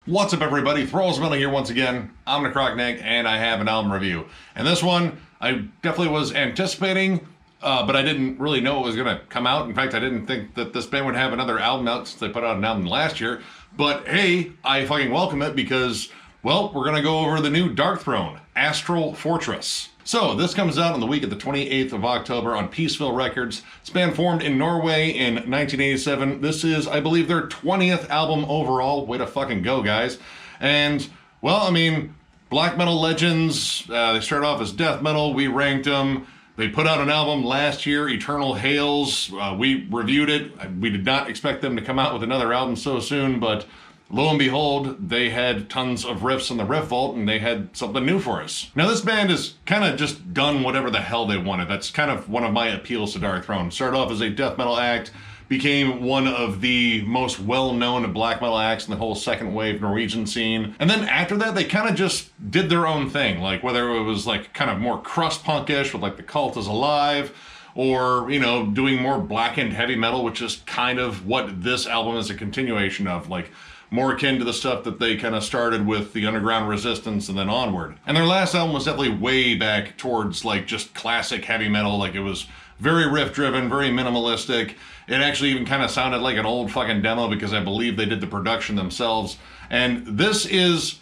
What's up, everybody? Thralls here once again. I'm Necrotic Nick, and I have an album review. And this one, I definitely was anticipating, but I didn't really know it was going to come out. In fact, I didn't think that this band would have another album out since they put out an album last year. But hey, I fucking welcome it because, well, we're going to go over the new Darkthrone, Astral Fortress. So, this comes out on the week of the 28th of October on Peaceville Records. It's band formed in Norway in 1987. This is, I believe, their 20th album overall. Way to fucking go, guys. And, well, I mean, black metal legends. They started off as death metal. We ranked them. They put out an album last year, Eternal Hails. We reviewed it. We did not expect them to come out with another album so soon, but lo and behold, they had tons of riffs in the Riff Vault, and they had something new for us. Now, this band has kind of just done whatever the hell they wanted. That's kind of one of my appeals to Darkthrone. Started off as a death metal act, became one of the most well-known black metal acts in the whole second wave Norwegian scene. And then after that, they kind of just did their own thing. Like, whether it was like kind of more crust punkish with like The Cult Is Alive, or, you know, doing more blackened heavy metal, which is kind of what this album is a continuation of. Like, more akin to the stuff that they kind of started with the Underground Resistance and then onward. And their last album was definitely way back towards like just classic heavy metal. Like, it was very riff driven, very minimalistic. It actually even kind of sounded like an old fucking demo because I believe they did the production themselves. And this is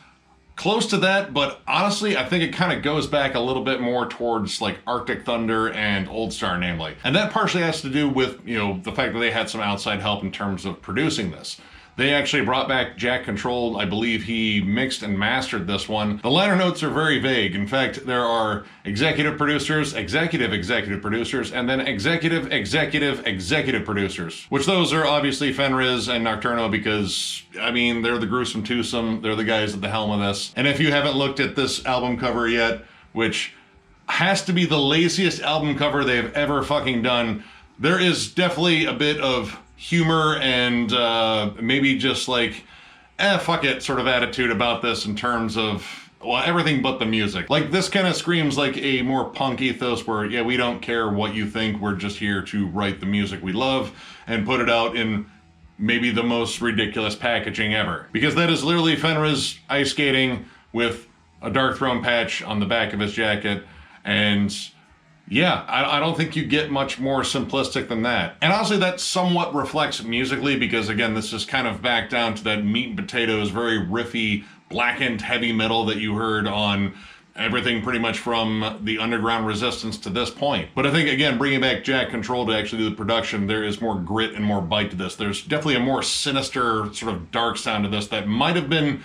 close to that, but honestly, I think it kind of goes back a little bit more towards like Arctic Thunder and Old Star, namely. And that partially has to do with, you know, the fact that they had some outside help in terms of producing this. They actually brought back Jack Control. I believe he mixed and mastered this one. The liner notes are very vague. In fact, there are executive producers, executive producers, and then executive producers. Which those are obviously Fenriz and Nocturnal because, I mean, they're the gruesome twosome. They're the guys at the helm of this. And if you haven't looked at this album cover yet, which has to be the laziest album cover they've ever fucking done, there is definitely a bit of humor and maybe just like, fuck it sort of attitude about this in terms of, well, everything but the music. Like, this kind of screams like a more punk ethos where, yeah, we don't care what you think, we're just here to write the music we love and put it out in maybe the most ridiculous packaging ever. Because that is literally Fenriz ice skating with a Darkthrone patch on the back of his jacket, and yeah, I don't think you get much more simplistic than that. And honestly, that somewhat reflects musically because, again, this is kind of back down to that meat and potatoes, very riffy, blackened heavy metal that you heard on everything pretty much from the Underground Resistance to this point. But I think, again, bringing back Jack Control to actually do the production, there is more grit and more bite to this. There's definitely a more sinister, sort of dark sound to this that might have been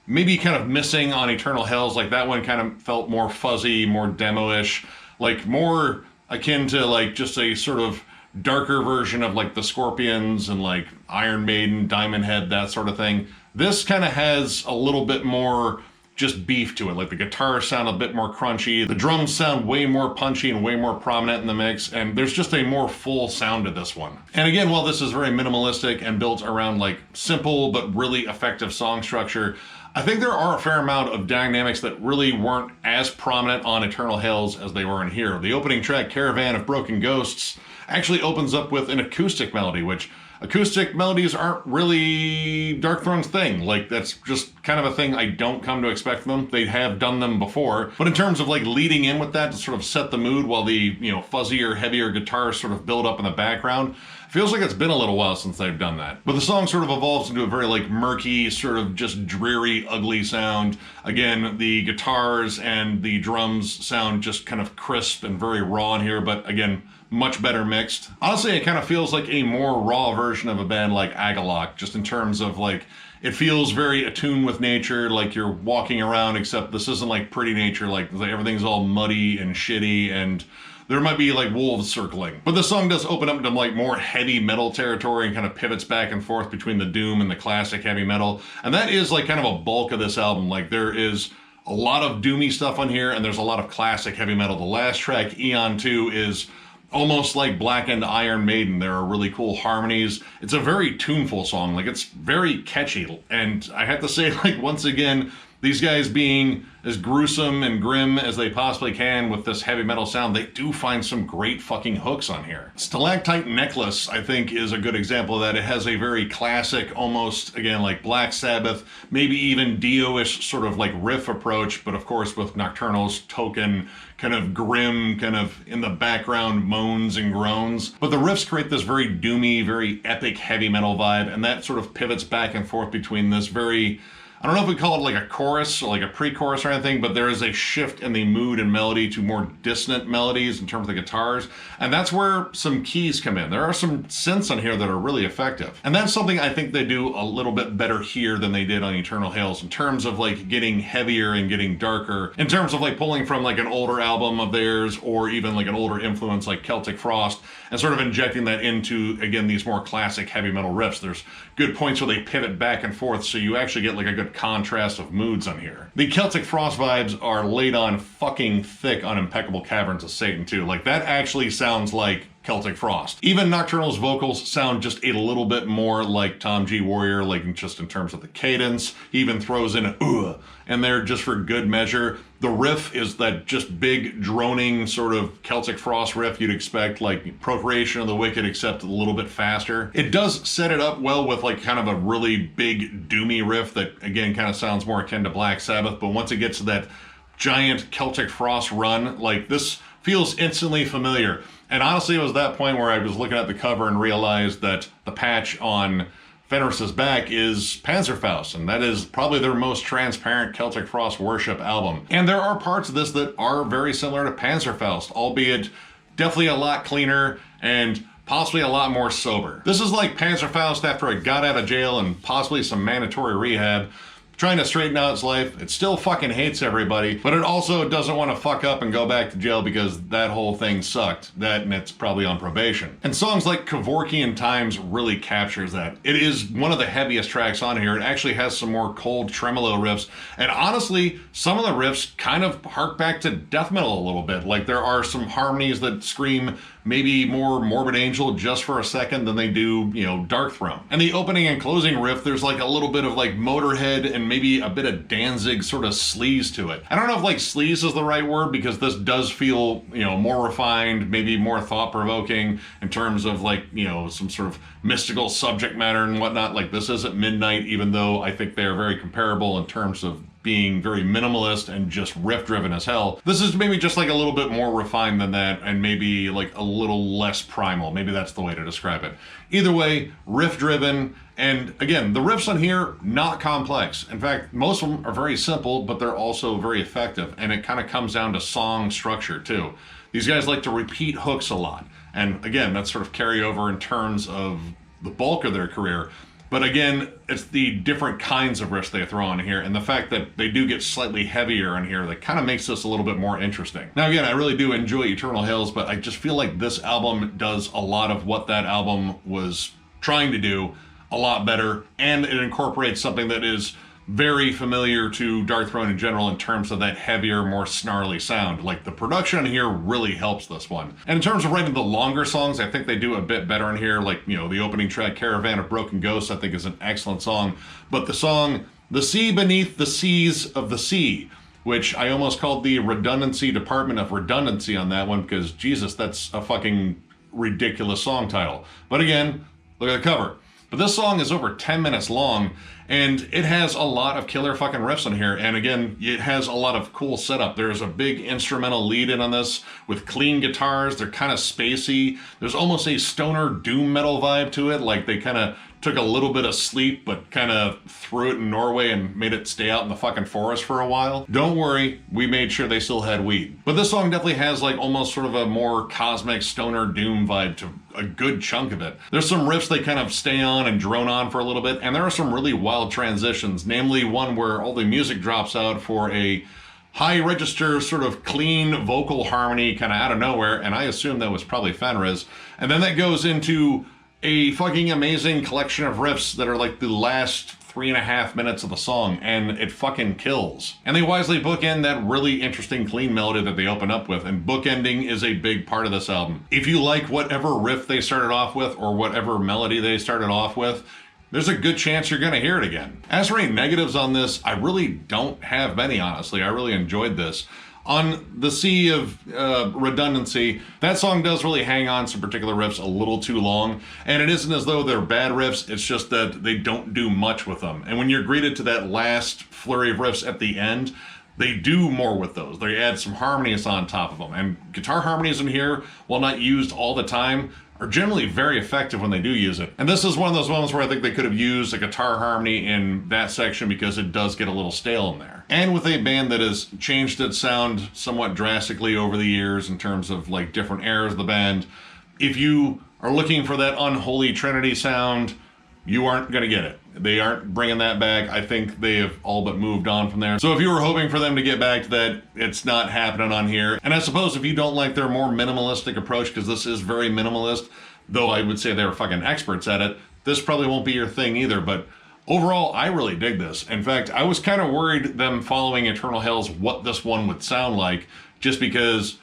maybe kind of missing on Eternal Hells. Like, that one kind of felt more fuzzy, more demo-ish. Like, more akin to like just a sort of darker version of like the Scorpions and like Iron Maiden, Diamond Head, that sort of thing. This kind of has a little bit more just beef to it. Like, the guitars sound a bit more crunchy. The drums sound way more punchy and way more prominent in the mix. And there's just a more full sound to this one. And again, while this is very minimalistic and built around like simple but really effective song structure, I think there are a fair amount of dynamics that really weren't as prominent on Eternal Hails as they were in here. The opening track, Caravan of Broken Ghosts, actually opens up with an acoustic melody, which acoustic melodies aren't really Darkthrone's thing. Like, that's just kind of a thing I don't come to expect from them. They have done them before. But in terms of like leading in with that to sort of set the mood while the, you know, fuzzier, heavier guitars sort of build up in the background, feels like it's been a little while since they've done that. But the song sort of evolves into a very like murky, sort of just dreary, ugly sound. Again, the guitars and the drums sound just kind of crisp and very raw in here, but again, much better mixed. Honestly, it kind of feels like a more raw version of a band like Agalloch, just in terms of like, it feels very attuned with nature, like you're walking around, except this isn't like pretty nature, like everything's all muddy and shitty, and there might be like wolves circling. But the song does open up into like more heavy metal territory and kind of pivots back and forth between the doom and the classic heavy metal. And that is like kind of a bulk of this album. Like, there is a lot of doomy stuff on here and there's a lot of classic heavy metal. The last track, Eon 2, is almost like blackened Iron Maiden. There are really cool harmonies. It's a very tuneful song. Like, it's very catchy. And I have to say, like, once again, these guys being as gruesome and grim as they possibly can with this heavy metal sound, they do find some great fucking hooks on here. Stalactite Necklace, I think, is a good example of that. It has a very classic, almost, again, like Black Sabbath, maybe even Dio-ish sort of like riff approach, but of course with Nocturnals, token, kind of grim, kind of in the background moans and groans. But the riffs create this very doomy, very epic heavy metal vibe, and that sort of pivots back and forth between this very, I don't know if we call it like a chorus or like a pre-chorus or anything, but there is a shift in the mood and melody to more dissonant melodies in terms of the guitars. And that's where some keys come in. There are some synths on here that are really effective. And that's something I think they do a little bit better here than they did on Eternal Hails in terms of like getting heavier and getting darker, in terms of like pulling from like an older album of theirs or even like an older influence like Celtic Frost and sort of injecting that into, again, these more classic heavy metal riffs. There's good points where they pivot back and forth, so you actually get like a good contrast of moods on here. The Celtic Frost vibes are laid on fucking thick on Impeccable Caverns of Satan too. Like that actually sounds like Celtic Frost. Even Nocturnal's vocals sound just a little bit more like Tom G. Warrior, like just in terms of the cadence. He even throws in a in there just for good measure. The riff is that just big droning sort of Celtic Frost riff you'd expect, like Procreation of the Wicked, except a little bit faster. It does set it up well with like kind of a really big doomy riff that again kind of sounds more akin to Black Sabbath, but once it gets to that giant Celtic Frost run, like this feels instantly familiar. And honestly, it was that point where I was looking at the cover and realized that the patch on Fenris's back is Panzer Faust, and that is probably their most transparent Celtic Frost worship album. And there are parts of this that are very similar to Panzer Faust, albeit definitely a lot cleaner and possibly a lot more sober. This is like Panzer Faust after it got out of jail and possibly some mandatory rehab, trying to straighten out its life. It still fucking hates everybody, but it also doesn't want to fuck up and go back to jail because that whole thing sucked. That and it's probably on probation. And songs like Kevorkian Times really captures that. It is one of the heaviest tracks on here. It actually has some more cold tremolo riffs. And honestly, some of the riffs kind of hark back to death metal a little bit. Like there are some harmonies that scream maybe more Morbid Angel just for a second than they do, you know, Darkthrone. And the opening and closing riff, there's like a little bit of like Motorhead and maybe a bit of Danzig sort of sleaze to it. I don't know if like sleaze is the right word because this does feel, you know, more refined, maybe more thought-provoking in terms of like, you know, some sort of mystical subject matter and whatnot. Like this isn't Midnight, even though I think they're very comparable in terms of being very minimalist and just riff driven as hell. This is maybe just like a little bit more refined than that and maybe like a little less primal. Maybe that's the way to describe it. Either way, riff driven. And again, the riffs on here, not complex. In fact, most of them are very simple, but they're also very effective. And it kind of comes down to song structure too. These guys like to repeat hooks a lot. And again, that's sort of carryover in terms of the bulk of their career. But again, it's the different kinds of riffs they throw on here, and the fact that they do get slightly heavier on here that kind of makes this a little bit more interesting. Now again, I really do enjoy Eternal Hails, but I just feel like this album does a lot of what that album was trying to do a lot better, and it incorporates something that is very familiar to Darkthrone in general in terms of that heavier, more snarly sound. Like the production here really helps this one. And in terms of writing the longer songs, I think they do a bit better in here. Like, you know, the opening track, Caravan of Broken Ghosts, I think is an excellent song. But the song, The Sea Beneath the Seas of the Sea, which I almost called the Redundancy Department of Redundancy on that one because, Jesus, that's a fucking ridiculous song title. But again, look at the cover. But this song is over 10 minutes long, and it has a lot of killer fucking riffs on here. And again, it has a lot of cool setup. There's a big instrumental lead in on this with clean guitars. They're kind of spacey. There's almost a stoner doom metal vibe to it. Like they kind of took a little bit of sleep, but kind of threw it in Norway and made it stay out in the fucking forest for a while. Don't worry, we made sure they still had weed. But this song definitely has like almost sort of a more cosmic stoner doom vibe to a good chunk of it. There's some riffs they kind of stay on and drone on for a little bit, and there are some really wild transitions, namely one where all the music drops out for a high register sort of clean vocal harmony kind of out of nowhere, and I assume that was probably Fenris, and then that goes into a fucking amazing collection of riffs that are like the last 3.5 minutes of the song, and it fucking kills. And they wisely bookend that really interesting clean melody that they open up with, and bookending is a big part of this album. If you like whatever riff they started off with or whatever melody they started off with, there's a good chance you're going to hear it again. As for any negatives on this, I really don't have many, honestly. I really enjoyed this. On the Sea of Redundancy, that song does really hang on some particular riffs a little too long, and it isn't as though they're bad riffs, it's just that they don't do much with them. And when you're greeted to that last flurry of riffs at the end, they do more with those. They add some harmonies on top of them, and guitar harmonies in here, while not used all the time, are generally very effective when they do use it. And this is one of those moments where I think they could have used a guitar harmony in that section because it does get a little stale in there. And with a band that has changed its sound somewhat drastically over the years in terms of like different eras of the band, if you are looking for that unholy trinity sound, you aren't going to get it. They aren't bringing that back. I think they have all but moved on from there. So if you were hoping for them to get back to that, it's not happening on here. And I suppose if you don't like their more minimalistic approach, because this is very minimalist, though I would say they're fucking experts at it, this probably won't be your thing either. But overall, I really dig this. In fact, I was kind of worried them following Eternal Hells what this one would sound like, just because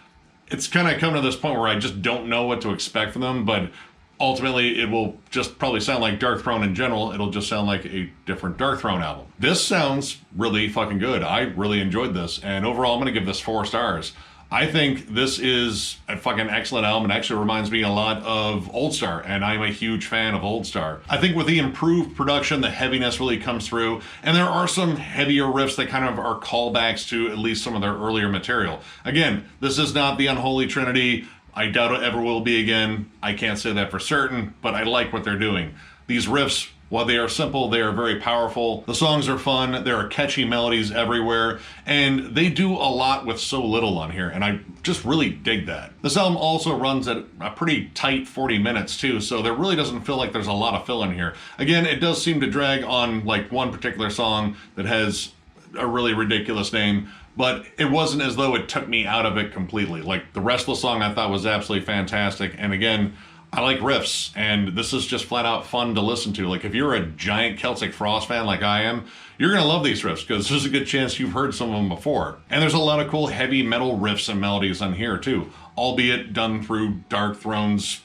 it's kind of come to this point where I just don't know what to expect from them. But ultimately, it will just probably sound like Darkthrone in general. It'll just sound like a different Darkthrone album. This sounds really fucking good. I really enjoyed this. And overall, I'm going to give this 4 stars. I think this is a fucking excellent album. It actually reminds me a lot of Old Star, and I'm a huge fan of Old Star. I think with the improved production, the heaviness really comes through, and there are some heavier riffs that kind of are callbacks to at least some of their earlier material. Again, this is not the Unholy Trinity. I doubt it ever will be again. I can't say that for certain, but I like what they're doing. These riffs, while they are simple, they are very powerful. The songs are fun. There are catchy melodies everywhere, and they do a lot with so little on here, and I just really dig that. This album also runs at a pretty tight 40 minutes too, so there really doesn't feel like there's a lot of fill in here. Again, it does seem to drag on like one particular song that has a really ridiculous name, but it wasn't as though it took me out of it completely. Like the rest of the song I thought was absolutely fantastic, and again, I like riffs, and this is just flat out fun to listen to. Like if you're a giant Celtic Frost fan like I am, you're gonna love these riffs because there's a good chance you've heard some of them before. And there's a lot of cool heavy metal riffs and melodies on here too, albeit done through Darkthrone's,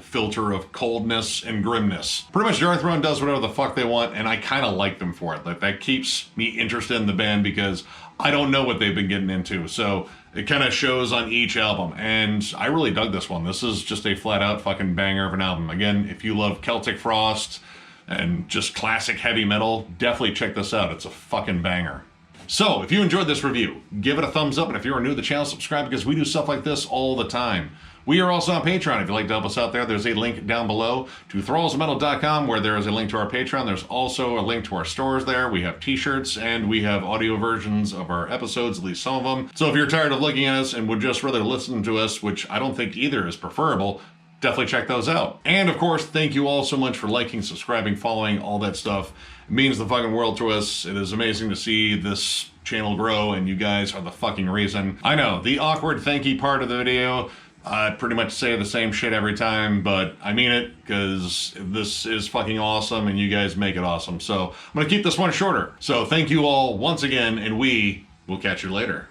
filter of coldness and grimness. Pretty much Darkthrone does whatever the fuck they want, and I kind of like them for it. Like that keeps me interested in the band because I don't know what they've been getting into. So it kind of shows on each album, and I really dug this one. This is just a flat out fucking banger of an album. Again, if you love Celtic Frost and just classic heavy metal, definitely check this out. It's a fucking banger. So if you enjoyed this review, give it a thumbs up, and if you're new to the channel, subscribe because we do stuff like this all the time. We are also on Patreon. If you'd like to help us out there, there's a link down below to thrallsmetal.com where there is a link to our Patreon. There's also a link to our stores there. We have t-shirts and we have audio versions of our episodes, at least some of them. So if you're tired of looking at us and would just rather listen to us, which I don't think either is preferable, definitely check those out. And of course, thank you all so much for liking, subscribing, following, all that stuff. It means the fucking world to us. It is amazing to see this channel grow, and you guys are the fucking reason. I know, the awkward thank you part of the video, I pretty much say the same shit every time, but I mean it because this is fucking awesome and you guys make it awesome. So I'm going to keep this one shorter. So thank you all once again, and we will catch you later.